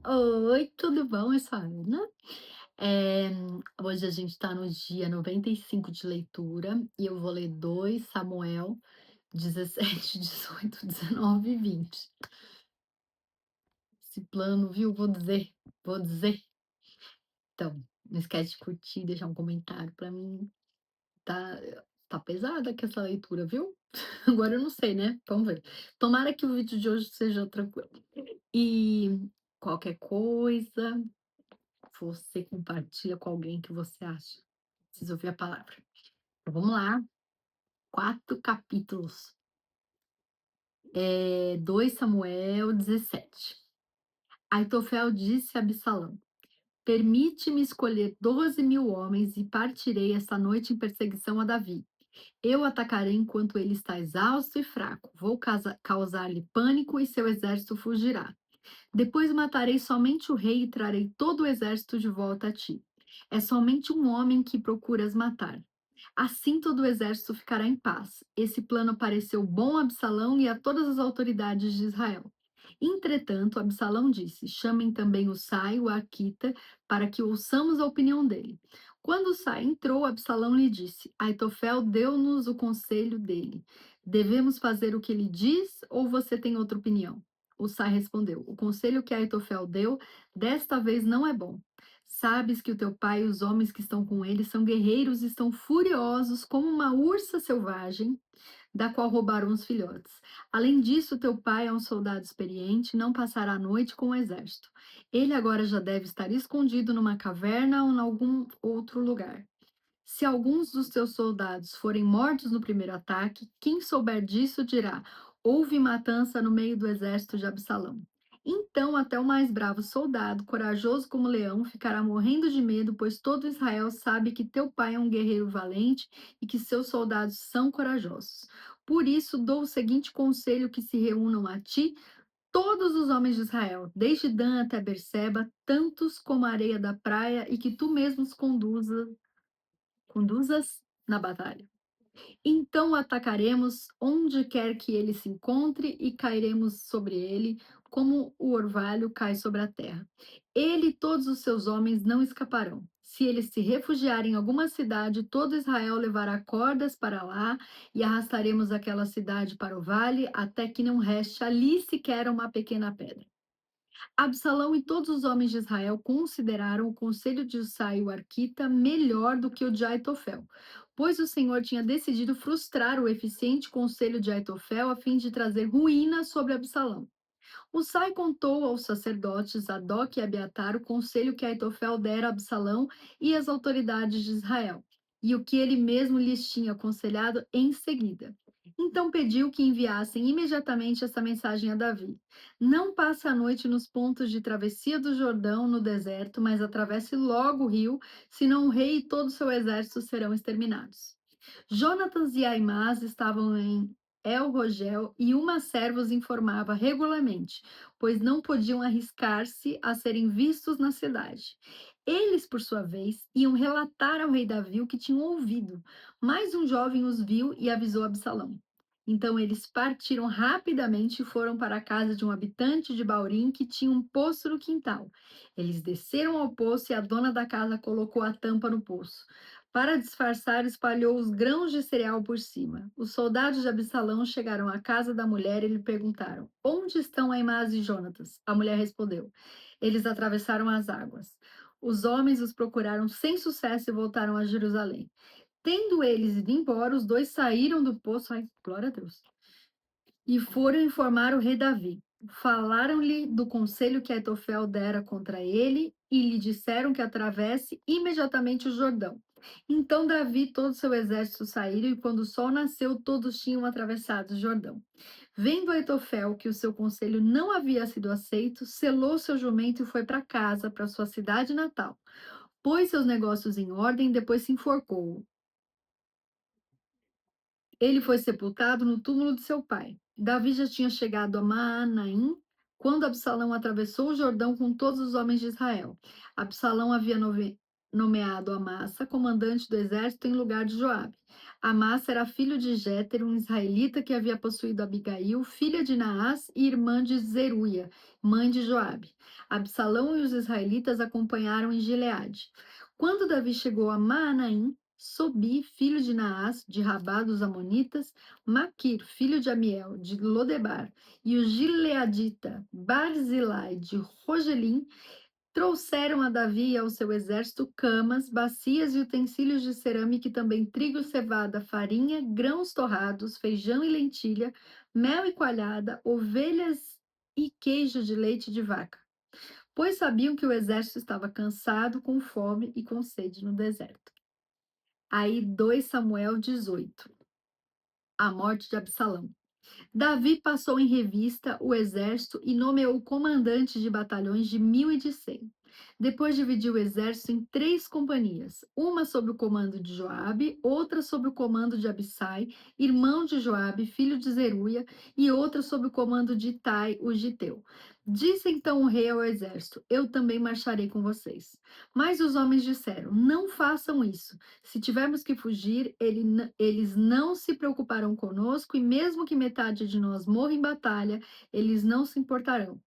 Oi, tudo bom? Eu sou a Ana. Eh, Hoje a gente está no dia 95 de leitura e eu vou ler 2 Samuel 17, 18, 19 e 20. Esse plano, viu? Vou dizer. Então, não esquece de curtir, deixar um comentário para mim. Tá, tá pesada aqui essa leitura, viu? Agora eu não sei, né? Vamos ver. Tomara que o vídeo de hoje seja tranquilo. E qualquer coisa, você compartilha com alguém que você acha. Precisa ouvir a palavra. Então, vamos lá, 4 capítulos. 2 Samuel 17. Aitofel disse a Absalão: Permite-me escolher 12.000 homens e partirei esta noite em perseguição a Davi. Eu atacarei enquanto ele está exausto e fraco. Vou causar-lhe pânico e seu exército fugirá. Depois matarei somente o rei e trarei todo o exército de volta a ti. É somente um homem que procuras matar. Assim todo o exército ficará em paz. Esse plano pareceu bom a Absalão e a todas as autoridades de Israel. Entretanto, Absalão disse: Chamem também o Sai, o Arquita, para que ouçamos a opinião dele. Quando o Sai entrou, Absalão lhe disse: Aitofel deu-nos o conselho dele. Devemos fazer o que ele diz ou você tem outra opinião? O Sai respondeu: O conselho que Aitofel deu desta vez não é bom. Sabes que o teu pai e os homens que estão com ele são guerreiros e estão furiosos como uma ursa selvagem, da qual roubaram os filhotes. Além disso, teu pai é um soldado experiente e não passará a noite com o exército. Ele agora já deve estar escondido numa caverna ou em algum outro lugar. Se alguns dos teus soldados forem mortos no primeiro ataque, quem souber disso dirá: houve matança no meio do exército de Absalão. Então, até o mais bravo soldado, corajoso como leão, ficará morrendo de medo, pois todo Israel sabe que teu pai é um guerreiro valente e que seus soldados são corajosos. Por isso, dou o seguinte conselho: que se reúnam a ti todos os homens de Israel, desde Dan até Berseba, tantos como a areia da praia, e que tu mesmo os conduzas na batalha. Então o atacaremos onde quer que ele se encontre e cairemos sobre ele, como o orvalho cai sobre a terra. Ele e todos os seus homens não escaparão. Se eles se refugiarem em alguma cidade, todo Israel levará cordas para lá e arrastaremos aquela cidade para o vale, até que não reste ali sequer uma pequena pedra. Absalão e todos os homens de Israel consideraram o conselho de Husai o Arquita melhor do que o de Aitofel, pois o Senhor tinha decidido frustrar o eficiente conselho de Aitofel a fim de trazer ruína sobre Absalão. Husai contou aos sacerdotes Zadok e Abiatar o conselho que Aitofel dera a Absalão e às autoridades de Israel, e o que ele mesmo lhes tinha aconselhado em seguida. Então pediu que enviassem imediatamente essa mensagem a Davi: Não passe a noite nos pontos de travessia do Jordão no deserto, mas atravesse logo o rio, senão o rei e todo o seu exército serão exterminados. Jonatas e Aimás estavam em El Rogel e uma serva os informava regularmente, pois não podiam arriscar-se a serem vistos na cidade. Eles, por sua vez, iam relatar ao rei Davi o que tinham ouvido, mas um jovem os viu e avisou Absalão. Então eles partiram rapidamente e foram para a casa de um habitante de Baurim que tinha um poço no quintal. Eles desceram ao poço e a dona da casa colocou a tampa no poço. Para disfarçar, espalhou os grãos de cereal por cima. Os soldados de Absalão chegaram à casa da mulher e lhe perguntaram: Onde estão Aimás e Jonatas? A mulher respondeu: Eles atravessaram as águas. Os homens os procuraram sem sucesso e voltaram a Jerusalém. Tendo eles ido embora, os dois saíram do poço, ai, glória a Deus, e foram informar o rei Davi. Falaram-lhe do conselho que Aitofel dera contra ele e lhe disseram que atravesse imediatamente o Jordão. Então Davi e todo o seu exército saíram e quando o sol nasceu, todos tinham atravessado o Jordão. Vendo Aitofel que o seu conselho não havia sido aceito, selou seu jumento e foi para casa, para sua cidade natal. Pôs seus negócios em ordem, depois se enforcou. Ele foi sepultado no túmulo de seu pai. Davi já tinha chegado a Maanaim quando Absalão atravessou o Jordão com todos os homens de Israel. Absalão havia nomeado Amassa comandante do exército em lugar de Joabe. Amassa era filho de Jéter, um israelita que havia possuído Abigail, filha de Naás e irmã de Zeruia, mãe de Joabe. Absalão e os israelitas acompanharam em Gileade. Quando Davi chegou a Maanaim, Sobi, filho de Naás, de Rabá dos Amonitas, Maquir, filho de Amiel, de Lodebar, e o gileadita Barzilai, de Rogelim, trouxeram a Davi e ao seu exército camas, bacias e utensílios de cerâmica e também trigo, cevada, farinha, grãos torrados, feijão e lentilha, mel e coalhada, ovelhas e queijo de leite de vaca, pois sabiam que o exército estava cansado, com fome e com sede no deserto. Aí 2 Samuel 18, a morte de Absalão. Davi passou em revista o exército e nomeou comandantes de batalhões de 1.000 e de 100. Depois dividiu o exército em 3 companhias, uma sob o comando de Joabe, outra sob o comando de Abissai, irmão de Joabe, filho de Zeruia, e outra sob o comando de Itai, o giteu. Disse então o rei ao exército: Eu também marcharei com vocês. Mas os homens disseram: Não façam isso. Se tivermos que fugir, eles não se preocuparão conosco, e mesmo que metade de nós morra em batalha, eles não se importarão.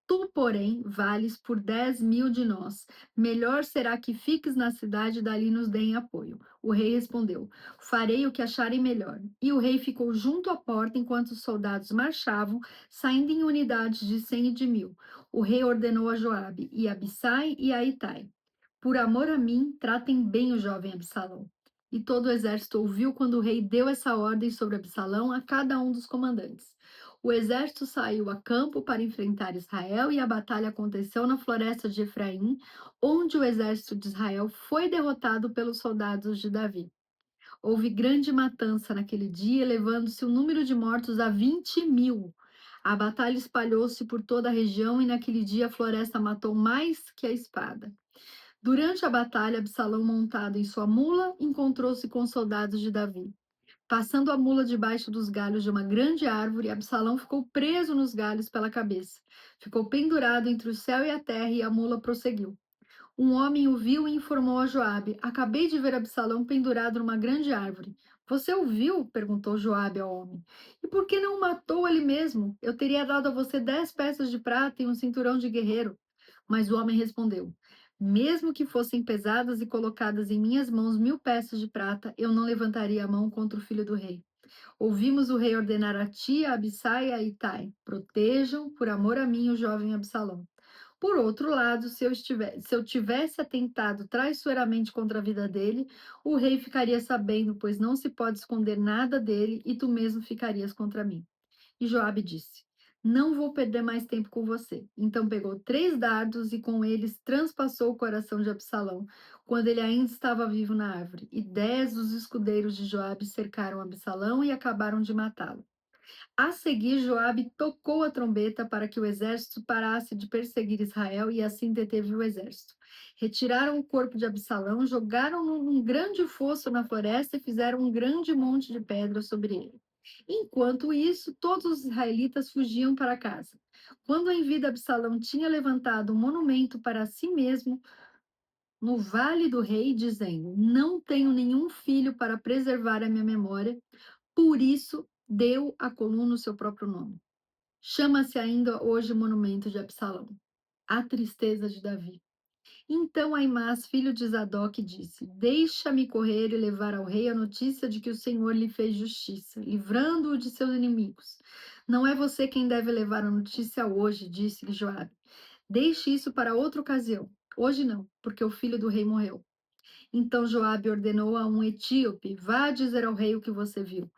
Tu, porém, vales por 10.000 de nós. Melhor será que fiques na cidade e dali nos deem apoio. O rei respondeu: Farei o que acharem melhor. E o rei ficou junto à porta enquanto os soldados marchavam, saindo em unidades de 100 e de 1.000. O rei ordenou a Joabe e a Abissai e a Itai: Por amor a mim, tratem bem o jovem Absalão. E todo o exército ouviu quando o rei deu essa ordem sobre Absalão a cada um dos comandantes. O exército saiu a campo para enfrentar Israel e a batalha aconteceu na floresta de Efraim, onde o exército de Israel foi derrotado pelos soldados de Davi. Houve grande matança naquele dia, elevando-se o número de mortos a 20.000. A batalha espalhou-se por toda a região e naquele dia a floresta matou mais que a espada. Durante a batalha, Absalão, montado em sua mula, encontrou-se com os soldados de Davi. Passando a mula debaixo dos galhos de uma grande árvore, Absalão ficou preso nos galhos pela cabeça. Ficou pendurado entre o céu e a terra e a mula prosseguiu. Um homem o viu e informou a Joabe: Acabei de ver Absalão pendurado numa grande árvore. Você o viu? Perguntou Joabe ao homem. E por que não o matou ele mesmo? Eu teria dado a você 10 peças de prata e um cinturão de guerreiro. Mas o homem respondeu: Mesmo que fossem pesadas e colocadas em minhas mãos 1.000 peças de prata, eu não levantaria a mão contra o filho do rei. Ouvimos o rei ordenar a ti, a Abissai e a Itai: Protejam, por amor a mim, o jovem Absalão. Por outro lado, se eu tivesse atentado traiçoeiramente contra a vida dele, o rei ficaria sabendo, pois não se pode esconder nada dele, e tu mesmo ficarias contra mim. E Joabe disse: Não vou perder mais tempo com você. Então pegou 3 dardos e com eles transpassou o coração de Absalão, quando ele ainda estava vivo na árvore. E 10 dos escudeiros de Joabe cercaram Absalão e acabaram de matá-lo. A seguir, Joabe tocou a trombeta para que o exército parasse de perseguir Israel e assim deteve o exército. Retiraram o corpo de Absalão, jogaram-no num grande fosso na floresta e fizeram um grande monte de pedras sobre ele. Enquanto isso, todos os israelitas fugiam para casa. Quando em vida Absalão tinha levantado um monumento para si mesmo no Vale do Rei, dizendo: Não tenho nenhum filho para preservar a minha memória, por isso deu à coluna o seu próprio nome. Chama-se ainda hoje Monumento de Absalão. A tristeza de Davi. Então Aimás, filho de Zadok, disse: Deixa-me correr e levar ao rei a notícia de que o Senhor lhe fez justiça, livrando-o de seus inimigos. Não é você quem deve levar a notícia hoje, disse-lhe Joabe. Deixe isso para outra ocasião. Hoje não, porque o filho do rei morreu. Então Joabe ordenou a um etíope: Vá dizer ao rei o que você viu.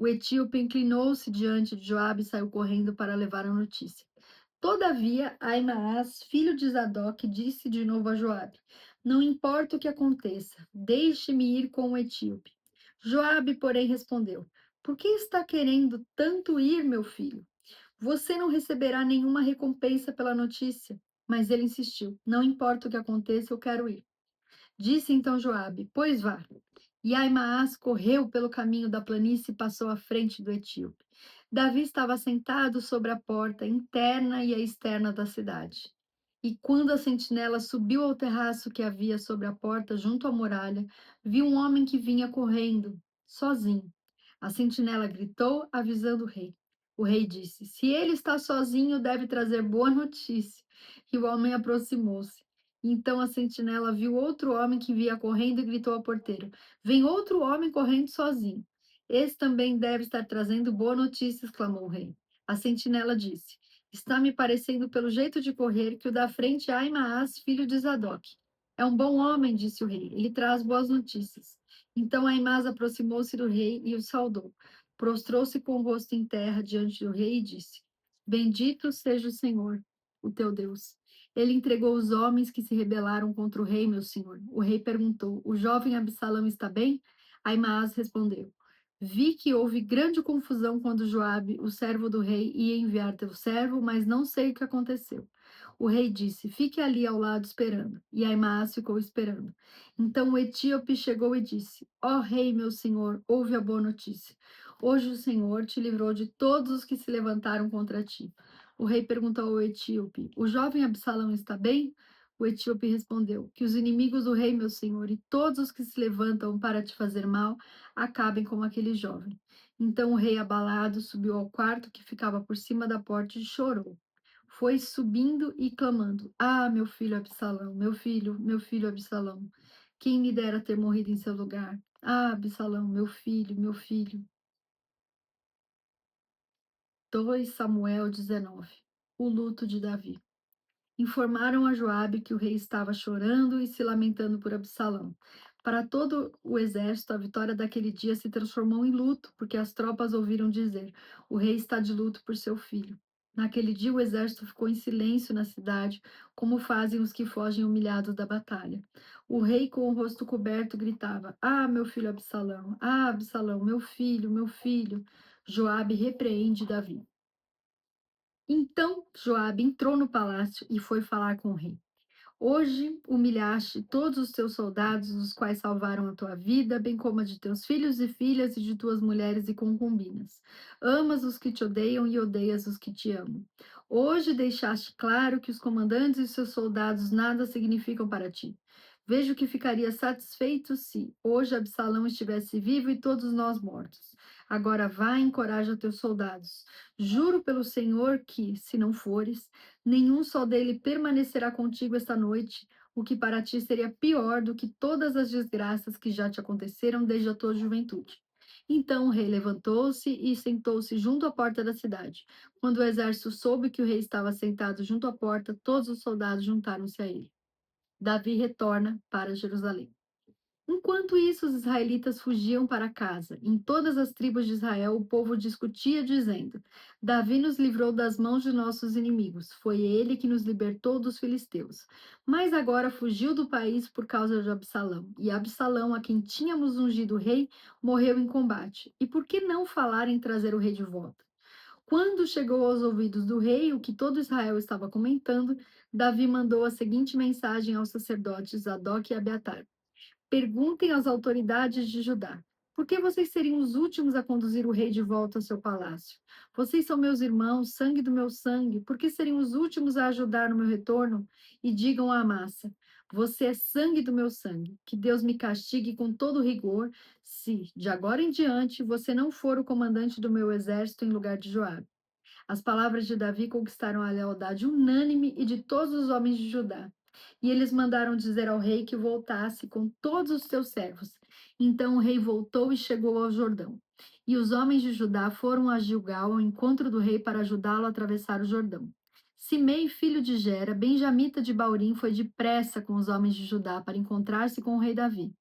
O etíope inclinou-se diante de Joabe e saiu correndo para levar a notícia. Todavia, Ahimaás, filho de Zadok, disse de novo a Joabe: Não importa o que aconteça, deixe-me ir com o etíope. Joabe, porém, respondeu: Por que está querendo tanto ir, meu filho? Você não receberá nenhuma recompensa pela notícia. Mas ele insistiu: Não importa o que aconteça, eu quero ir. Disse então Joabe: Pois vá. E Ahimaás correu pelo caminho da planície e passou à frente do etíope. Davi estava sentado sobre a porta interna e a externa da cidade. E quando a sentinela subiu ao terraço que havia sobre a porta junto à muralha, viu um homem que vinha correndo. sozinho. A sentinela gritou, avisando o rei. O rei disse: Se ele está sozinho, deve trazer boa notícia. E o homem aproximou-se. Então a sentinela viu outro homem que via correndo e gritou ao porteiro: Vem outro homem correndo sozinho. Esse também deve estar trazendo boa notícia, exclamou o rei. A sentinela disse: Está me parecendo pelo jeito de correr que o da frente é Aimaas, filho de Zadok. É um bom homem, disse o rei. Ele traz boas notícias. Então Aimás aproximou-se do rei e o saudou. Prostrou-se com o rosto em terra diante do rei e disse: Bendito seja o Senhor, o teu Deus. Ele entregou os homens que se rebelaram contra o rei, meu senhor. O rei perguntou: O jovem Absalão está bem? Aimás respondeu: Vi que houve grande confusão quando Joabe, o servo do rei, ia enviar teu servo, mas não sei o que aconteceu. O rei disse: Fique ali ao lado esperando. E Aimás ficou esperando. Então o etíope chegou e disse: Ó rei, meu senhor, ouve a boa notícia. Hoje o Senhor te livrou de todos os que se levantaram contra ti. O rei perguntou ao etíope: O jovem Absalão está bem? O etíope respondeu: Que os inimigos do rei, meu senhor, e todos os que se levantam para te fazer mal, acabem com aquele jovem. Então o rei, abalado, subiu ao quarto que ficava por cima da porta e chorou. Foi subindo e clamando: Ah, meu filho Absalão, meu filho Absalão. Quem me dera ter morrido em seu lugar. Ah, Absalão, meu filho, meu filho. 2 Samuel 19. O luto de Davi. Informaram a Joabe que o rei estava chorando e se lamentando por Absalão. Para todo o exército, a vitória daquele dia se transformou em luto, porque as tropas ouviram dizer: o rei está de luto por seu filho. Naquele dia, o exército ficou em silêncio na cidade, como fazem os que fogem humilhados da batalha. O rei, com o rosto coberto, gritava: Ah, meu filho Absalão! Ah, Absalão, meu filho, meu filho! Joabe repreende Davi. Então Joabe entrou no palácio e foi falar com o rei. Hoje humilhaste todos os teus soldados, os quais salvaram a tua vida, bem como a de teus filhos e filhas e de tuas mulheres e concubinas. Amas os que te odeiam e odeias os que te amam. Hoje deixaste claro que os comandantes e seus soldados nada significam para ti. Vejo que ficaria satisfeito se hoje Absalão estivesse vivo e todos nós mortos. Agora vá e encoraja teus soldados. Juro pelo Senhor que, se não fores, nenhum só dele permanecerá contigo esta noite, o que para ti seria pior do que todas as desgraças que já te aconteceram desde a tua juventude. Então o rei levantou-se e sentou-se junto à porta da cidade. Quando o exército soube que o rei estava sentado junto à porta, todos os soldados juntaram-se a ele. Davi retorna para Jerusalém. Enquanto isso, os israelitas fugiam para casa. Em todas as tribos de Israel, o povo discutia, dizendo: Davi nos livrou das mãos de nossos inimigos. Foi ele que nos libertou dos filisteus. Mas agora fugiu do país por causa de Absalão. E Absalão, a quem tínhamos ungido rei, morreu em combate. E por que não falar em trazer o rei de volta? Quando chegou aos ouvidos do rei o que todo Israel estava comentando, Davi mandou a seguinte mensagem aos sacerdotes Zadok e Abiatar: Perguntem às autoridades de Judá: por que vocês seriam os últimos a conduzir o rei de volta ao seu palácio? Vocês são meus irmãos, sangue do meu sangue, por que seriam os últimos a ajudar no meu retorno? E digam à massa: você é sangue do meu sangue. Que Deus me castigue com todo rigor, se, de agora em diante, você não for o comandante do meu exército em lugar de Joabe. As palavras de Davi conquistaram a lealdade unânime e de todos os homens de Judá. E eles mandaram dizer ao rei que voltasse com todos os seus servos. Então o rei voltou e chegou ao Jordão. E os homens de Judá foram a Gilgal ao encontro do rei para ajudá-lo a atravessar o Jordão. Simei, filho de Gera, benjamita de Baurim, foi depressa com os homens de Judá para encontrar-se com o rei Davi.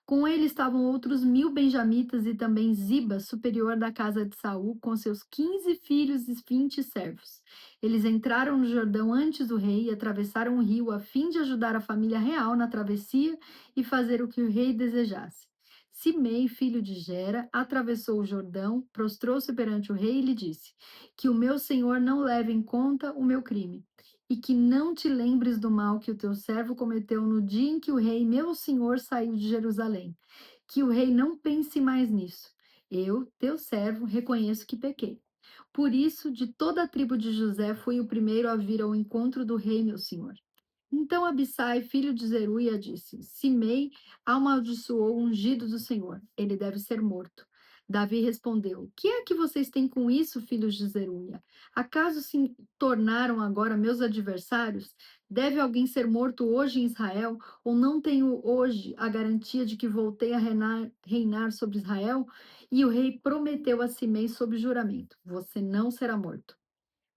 Com ele estavam outros 1.000 benjamitas e também Ziba, superior da casa de Saul, com seus 15 filhos e 20 servos. Eles entraram no Jordão antes do rei e atravessaram o rio a fim de ajudar a família real na travessia e fazer o que o rei desejasse. Simei, filho de Gera, atravessou o Jordão, prostrou-se perante o rei e lhe disse: Que o meu senhor não leve em conta o meu crime e que não te lembres do mal que o teu servo cometeu no dia em que o rei, meu senhor, saiu de Jerusalém. Que o rei não pense mais nisso. Eu, teu servo, reconheço que pequei. Por isso, de toda a tribo de José, fui o primeiro a vir ao encontro do rei, meu senhor. Então Abissai, filho de Zeruia, disse: Simei amaldiçoou o ungido do Senhor. Ele deve ser morto. Davi respondeu: Que é que vocês têm com isso, filhos de Zeruia? Acaso se tornaram agora meus adversários? Deve alguém ser morto hoje em Israel? Ou não tenho hoje a garantia de que voltei a reinar sobre Israel? E o rei prometeu a Simei sob juramento: Você não será morto.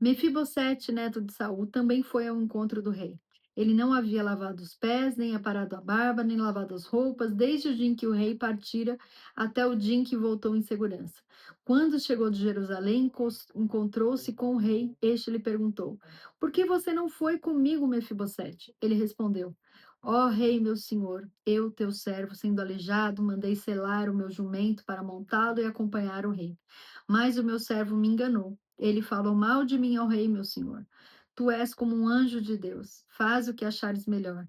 Mefibosete, neto de Saul, também foi ao encontro do rei. Ele não havia lavado os pés, nem aparado a barba, nem lavado as roupas, desde o dia em que o rei partira até o dia em que voltou em segurança. Quando chegou de Jerusalém, encontrou-se com o rei. Este lhe perguntou: Por que você não foi comigo, Mefibosete? Ele respondeu: Ó rei, meu senhor, eu, teu servo, sendo aleijado, mandei selar o meu jumento para montá-lo e acompanhar o rei. Mas o meu servo me enganou. Ele falou mal de mim ao rei, meu senhor. Tu és como um anjo de Deus. Faz o que achares melhor.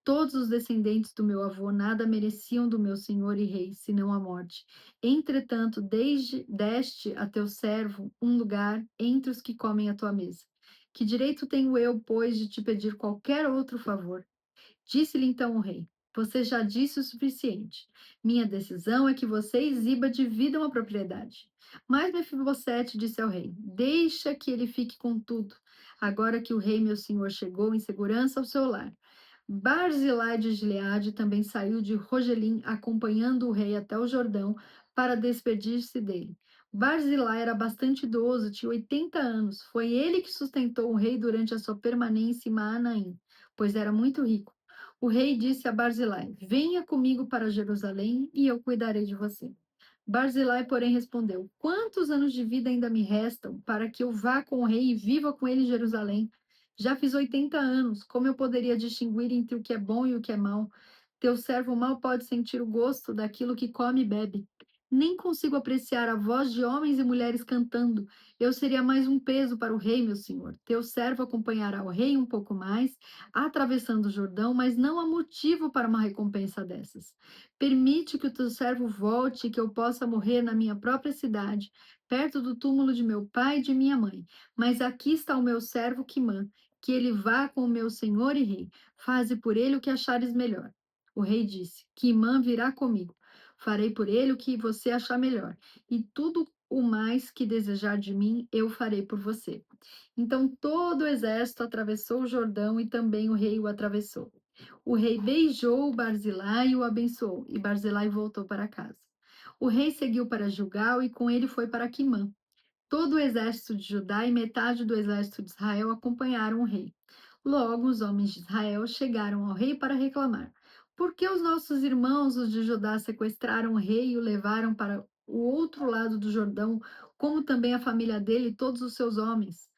Todos os descendentes do meu avô nada mereciam do meu senhor e rei, senão a morte. Entretanto, deste a teu servo um lugar entre os que comem a tua mesa. Que direito tenho eu, pois, de te pedir qualquer outro favor? Disse-lhe então o rei: Você já disse o suficiente. Minha decisão é que você e Ziba dividam a propriedade. Mas Mefibosete disse ao rei: Deixa que ele fique com tudo, agora que o rei, meu senhor, chegou em segurança ao seu lar. Barzilai de Gileade também saiu de Rogelim, acompanhando o rei até o Jordão para despedir-se dele. Barzilai era bastante idoso, tinha 80 anos. Foi ele que sustentou o rei durante a sua permanência em Maanaim, pois era muito rico. O rei disse a Barzilai: Venha comigo para Jerusalém e eu cuidarei de você. Barzilai, porém, respondeu: Quantos anos de vida ainda me restam para que eu vá com o rei e viva com ele em Jerusalém? Já fiz 80 anos, como eu poderia distinguir entre o que é bom e o que é mal? Teu servo mal pode sentir o gosto daquilo que come e bebe. Nem consigo apreciar a voz de homens e mulheres cantando. Eu seria mais um peso para o rei, meu senhor. Teu servo acompanhará o rei um pouco mais, atravessando o Jordão, mas não há motivo para uma recompensa dessas. Permite que o teu servo volte e que eu possa morrer na minha própria cidade, perto do túmulo de meu pai e de minha mãe. Mas aqui está o meu servo Quimã, que ele vá com o meu senhor e rei. Faze por ele o que achares melhor. O rei disse: Quimã virá comigo. Farei por ele o que você achar melhor. E tudo o mais que desejar de mim, eu farei por você. Então todo o exército atravessou o Jordão e também o rei o atravessou. O rei beijou Barzilai e o abençoou, e Barzilai voltou para casa. O rei seguiu para Gilgal e com ele foi para Quimã. Todo o exército de Judá e metade do exército de Israel acompanharam o rei. Logo, os homens de Israel chegaram ao rei para reclamar: Por que os nossos irmãos, os de Judá, sequestraram o rei e o levaram para o outro lado do Jordão, como também a família dele e todos os seus homens?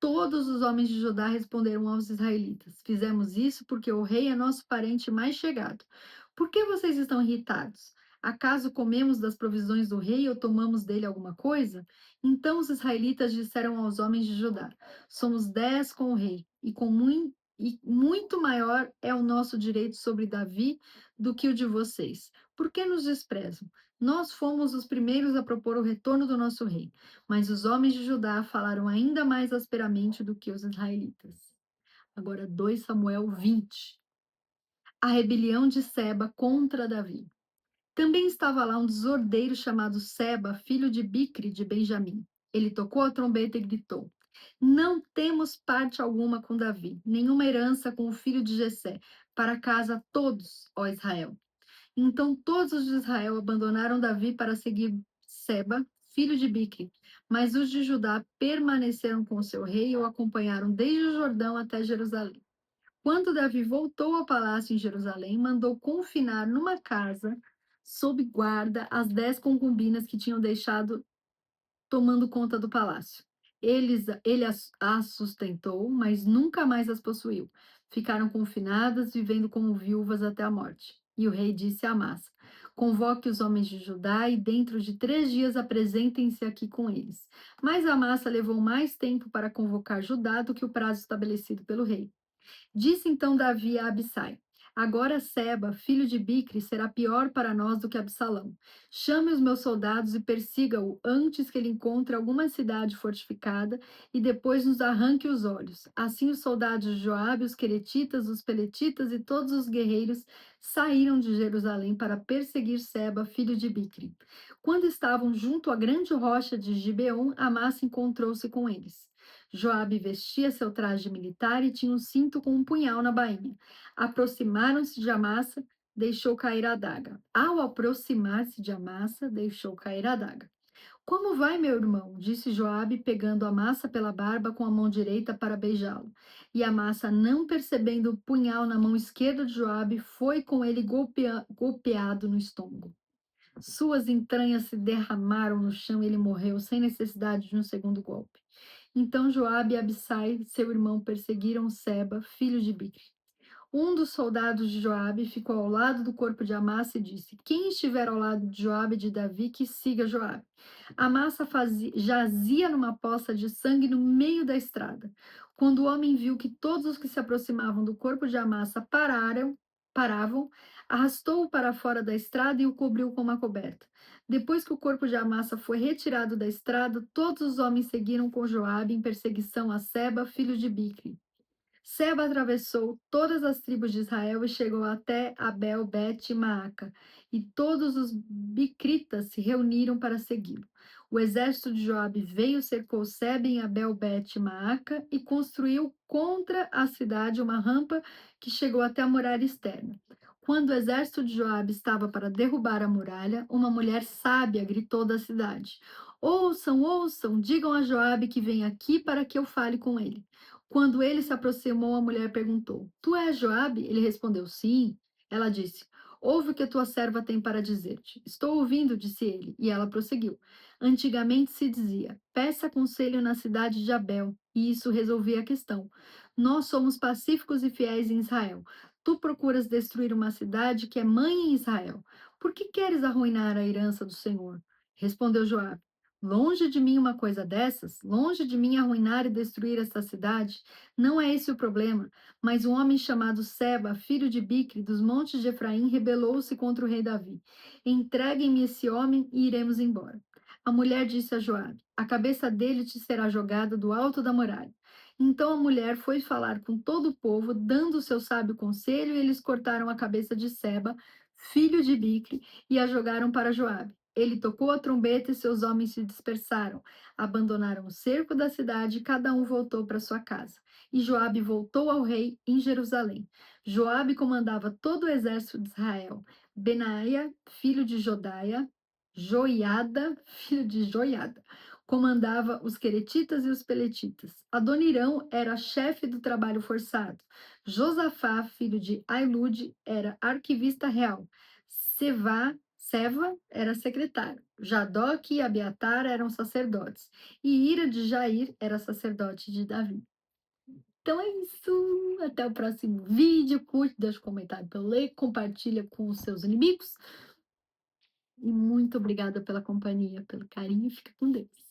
Todos os homens de Judá responderam aos israelitas: Fizemos isso porque o rei é nosso parente mais chegado. Por que vocês estão irritados? Acaso comemos das provisões do rei ou tomamos dele alguma coisa? Então os israelitas disseram aos homens de Judá: Somos 10 com o rei, e muito maior é o nosso direito sobre Davi do que o de vocês. Por que nos desprezam? Nós fomos os primeiros a propor o retorno do nosso rei. Mas os homens de Judá falaram ainda mais asperamente do que os israelitas. Agora, 2 Samuel 20. A rebelião de Seba contra Davi. Também estava lá um desordeiro chamado Seba, filho de Bicre, de Benjamim. Ele tocou a trombeta e gritou: Não temos parte alguma com Davi, nenhuma herança com o filho de Jessé. Para casa todos, ó Israel. Então todos os de Israel abandonaram Davi para seguir Seba, filho de Bique. Mas os de Judá permaneceram com o seu rei e o acompanharam desde o Jordão até Jerusalém. Quando Davi voltou ao palácio em Jerusalém, mandou confinar numa casa, sob guarda, as 10 concubinas que tinham deixado tomando conta do palácio. Ele as sustentou, mas nunca mais as possuiu. Ficaram confinadas, vivendo como viúvas até a morte. E o rei disse a Amasa: Convoque os homens de Judá e dentro de 3 dias apresentem-se aqui com eles. Mas Amasa levou mais tempo para convocar Judá do que o prazo estabelecido pelo rei. Disse então Davi a Abissai: Agora Seba, filho de Bicre, será pior para nós do que Absalão. Chame os meus soldados e persiga-o antes que ele encontre alguma cidade fortificada e depois nos arranque os olhos. Assim os soldados de Joabe, os queretitas, os peletitas e todos os guerreiros saíram de Jerusalém para perseguir Seba, filho de Bicre. Quando estavam junto à grande rocha de Gibeon, Amassa encontrou-se com eles. Joabe vestia seu traje militar e tinha um cinto com um punhal na bainha. Aproximaram-se de Amassa, deixou cair a adaga. Ao aproximar-se de Amassa, deixou cair a adaga. Como vai, meu irmão? Disse Joabe, pegando Amassa pela barba com a mão direita para beijá-lo. E Amassa, não percebendo o punhal na mão esquerda de Joabe, foi com ele golpeado no estômago. Suas entranhas se derramaram no chão e ele morreu sem necessidade de um segundo golpe. Então Joabe e Abissai, seu irmão, perseguiram Seba, filho de Bicri. Um dos soldados de Joabe ficou ao lado do corpo de Amassa e disse: Quem estiver ao lado de Joabe e de Davi, que siga Joabe. Amassa jazia numa poça de sangue no meio da estrada. Quando o homem viu que todos os que se aproximavam do corpo de Amassa paravam, arrastou-o para fora da estrada e o cobriu com uma coberta. Depois que o corpo de Amassa foi retirado da estrada, todos os homens seguiram com Joabe em perseguição a Seba, filho de Bicri. Seba atravessou todas as tribos de Israel e chegou até Abel Bet Maaca, e todos os bicritas se reuniram para segui-lo. O exército de Joabe veio, cercou Seba em Abel Bet Maaca e construiu contra a cidade uma rampa que chegou até a muralha externa. Quando o exército de Joabe estava para derrubar a muralha, uma mulher sábia gritou da cidade: Ouçam, ouçam, digam a Joabe que vem aqui para que eu fale com ele. Quando ele se aproximou, a mulher perguntou: Tu és Joabe? Ele respondeu: Sim. Ela disse: Ouve o que tua serva tem para dizer-te. Estou ouvindo, disse ele. E ela prosseguiu: Antigamente se dizia: Peça conselho na cidade de Abel, e isso resolvia a questão. Nós somos pacíficos e fiéis em Israel. Tu procuras destruir uma cidade que é mãe em Israel. Por que queres arruinar a herança do Senhor? Respondeu Joabe: Longe de mim uma coisa dessas, longe de mim arruinar e destruir esta cidade. Não é esse o problema, mas um homem chamado Seba, filho de Bicre, dos montes de Efraim, rebelou-se contra o rei Davi. Entreguem-me esse homem e iremos embora. A mulher disse a Joabe: A cabeça dele te será jogada do alto da muralha. Então a mulher foi falar com todo o povo, dando o seu sábio conselho, e eles cortaram a cabeça de Seba, filho de Bicre, e a jogaram para Joabe. Ele tocou a trombeta e seus homens se dispersaram, abandonaram o cerco da cidade e cada um voltou para sua casa. E Joabe voltou ao rei em Jerusalém. Joabe comandava todo o exército de Israel. Benaia, filho de Joiada, filho de Joiada, comandava os queretitas e os peletitas. Adonirão era chefe do trabalho forçado. Josafá, filho de Ailude, era arquivista real. Seva era secretário. Jadoque e Abiatar eram sacerdotes. E Ira de Jair era sacerdote de Davi. Então é isso. Até o próximo vídeo. Curte, deixa um comentário para eu ler, compartilha com os seus inimigos. E muito obrigada pela companhia, pelo carinho. Fica com Deus.